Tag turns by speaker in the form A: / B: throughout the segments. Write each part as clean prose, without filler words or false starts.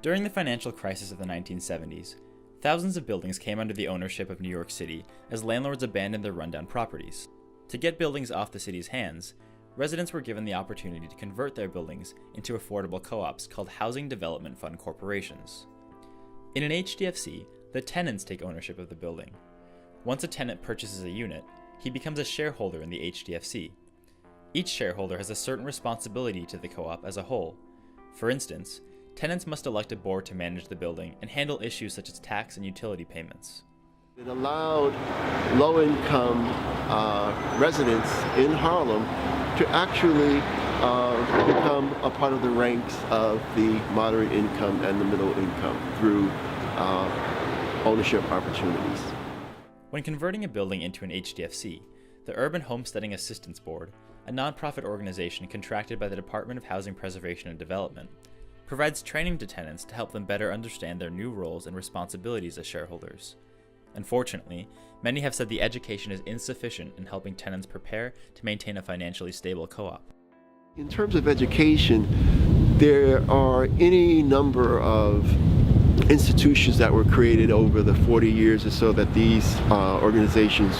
A: During the financial crisis of the 1970s, thousands of buildings came under the ownership of New York City as landlords abandoned their rundown properties. To get buildings off the city's hands, residents were given the opportunity to convert their buildings into affordable co-ops called Housing Development Fund Corporations. In an HDFC, the tenants take ownership of the building. Once a tenant purchases a unit, he becomes a shareholder in the HDFC. Each shareholder has a certain responsibility to the co-op as a whole. For instance, tenants must elect a board to manage the building and handle issues such as tax and utility payments.
B: It allowed low-income residents in Harlem to actually become a part of the ranks of the moderate income and the middle income through ownership opportunities.
A: When converting a building into an HDFC, the Urban Homesteading Assistance Board, a nonprofit organization contracted by the Department of Housing Preservation and Development, provides training to tenants to help them better understand their new roles and responsibilities as shareholders. Unfortunately, many have said the education is insufficient in helping tenants prepare to maintain a financially stable co-op.
B: In terms of education, there are any number of institutions that were created over the 40 years or so that these organizations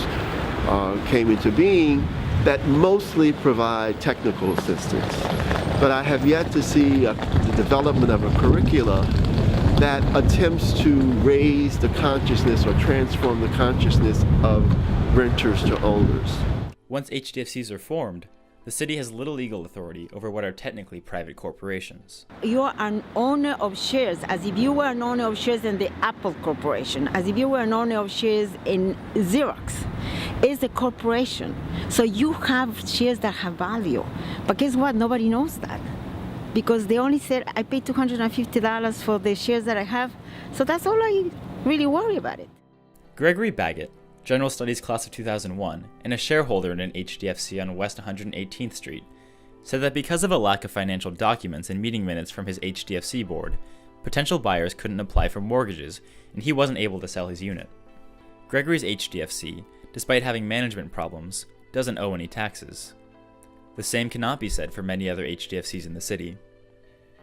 B: came into being that mostly provide technical assistance. But I have yet to see the development of a curricula that attempts to raise the consciousness or transform the consciousness of renters to owners.
A: Once HDFCs are formed, the city has little legal authority over what are technically private corporations.
C: You are an owner of shares, as if you were an owner of shares in the Apple Corporation, as if you were an owner of shares in Xerox. It's a corporation, so you have shares that have value. But guess what? Nobody knows that, because they only said I paid $250 for the shares that I have, so that's all I really worry about it.
A: Gregory Baggett, General Studies class of 2001, and a shareholder in an HDFC on West 118th Street, said that because of a lack of financial documents and meeting minutes from his HDFC board, potential buyers couldn't apply for mortgages, and he wasn't able to sell his unit. Gregory's HDFC, despite having management problems, doesn't owe any taxes. The same cannot be said for many other HDFCs in the city.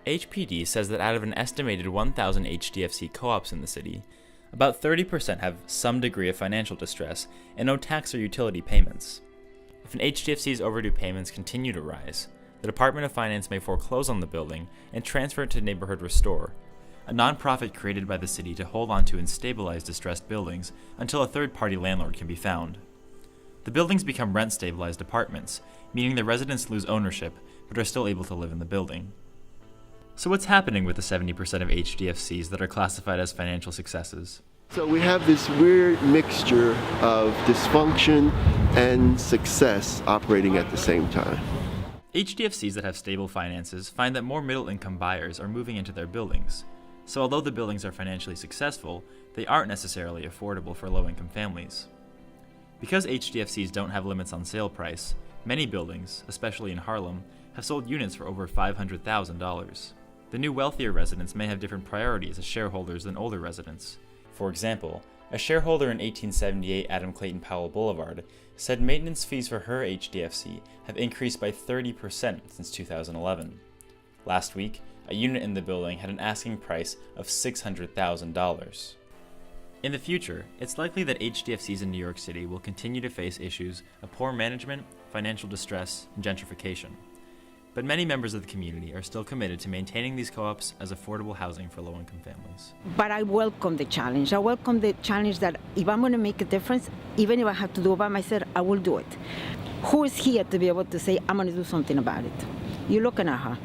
A: HPD says that out of an estimated 1,000 HDFC co-ops in the city, about 30% have some degree of financial distress and no tax or utility payments. If an HDFC's overdue payments continue to rise, the Department of Finance may foreclose on the building and transfer it to Neighborhood Restore, a nonprofit created by the city to hold on to and stabilize distressed buildings until a third-party landlord can be found. The buildings become rent-stabilized apartments, meaning the residents lose ownership but are still able to live in the building. So what's happening with the 70% of HDFCs that are classified as financial successes?
B: So we have this weird mixture of dysfunction and success operating at the same time.
A: HDFCs that have stable finances find that more middle-income buyers are moving into their buildings. So although the buildings are financially successful, they aren't necessarily affordable for low-income families. Because HDFCs don't have limits on sale price, many buildings, especially in Harlem, have sold units for over $500,000. The new wealthier residents may have different priorities as shareholders than older residents. For example, a shareholder in 1878 Adam Clayton Powell Boulevard said maintenance fees for her HDFC have increased by 30% since 2011. Last week, a unit in the building had an asking price of $600,000. In the future, it's likely that HDFCs in New York City will continue to face issues of poor management, financial distress, and gentrification. But many members of the community are still committed to maintaining these co-ops as affordable housing for low-income families.
C: But I welcome the challenge. I welcome the challenge that if I'm going to make a difference, even if I have to do it by myself, I will do it. Who is here to be able to say, I'm going to do something about it? You're looking at her.